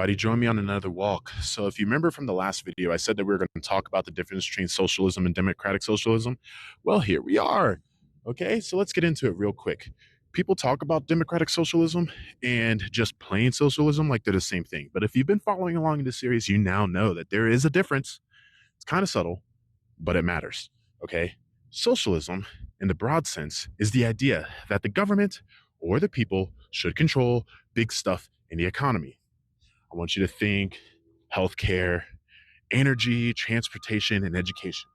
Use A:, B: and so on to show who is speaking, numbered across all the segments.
A: Everybody, join me on another walk. So if you remember from the last video, I said that we were going to talk about the difference between socialism and democratic socialism. Well, here we are. Okay, so let's get into it real quick. People talk about democratic socialism and just plain socialism like they're the same thing. But if you've been following along in this series, you now know that there is a difference. It's kind of subtle, but it matters. Okay, socialism, in the broad sense, is the idea that the government or the people should control big stuff in the economy. I want you to think healthcare, energy, transportation, and education.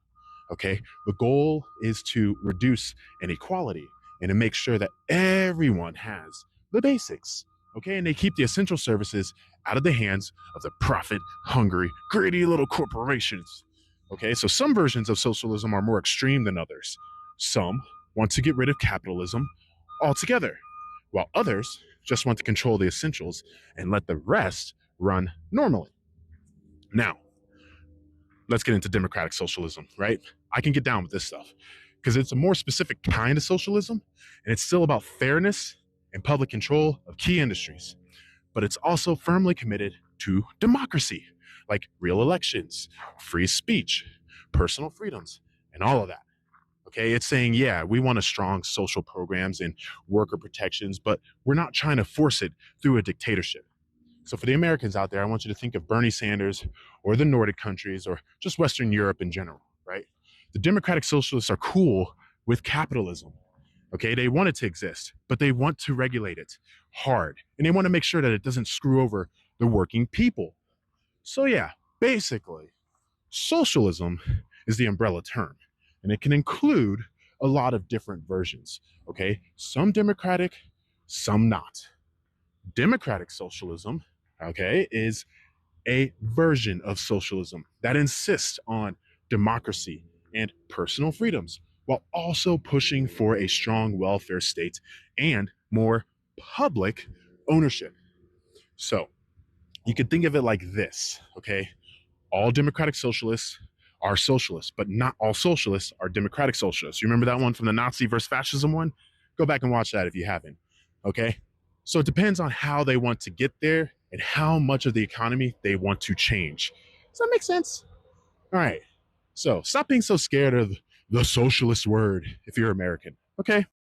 A: Okay. The goal is to reduce inequality and to make sure that everyone has the basics. Okay. And they keep the essential services out of the hands of the profit hungry, greedy little corporations. Okay. So some versions of socialism are more extreme than others. Some want to get rid of capitalism altogether, while others just want to control the essentials and let the rest run normally. Now, let's get into democratic socialism, right? I can get down with this stuff because it's a more specific kind of socialism and it's still about fairness and public control of key industries. But it's also firmly committed to democracy, like real elections, free speech, personal freedoms, and all of that. Okay, it's saying, yeah, we want a strong social programs and worker protections, but we're not trying to force it through a dictatorship. So for the Americans out there, I want you to think of Bernie Sanders or the Nordic countries or just Western Europe in general, right? The democratic socialists are cool with capitalism. Okay, they want it to exist, but they want to regulate it hard. And they want to make sure that it doesn't screw over the working people. So yeah, basically, socialism is the umbrella term, and it can include a lot of different versions. Okay, some democratic, some not. Democratic socialism, okay, is a version of socialism that insists on democracy and personal freedoms while also pushing for a strong welfare state and more public ownership. So you could think of it like this, okay? All democratic socialists are socialists, but not all socialists are democratic socialists. You remember that one from the Nazi versus fascism one? Go back and watch that if you haven't, okay? So it depends on how they want to get there and how much of the economy they want to change. Does that make sense? All right. So stop being so scared of the socialist word if you're American. Okay.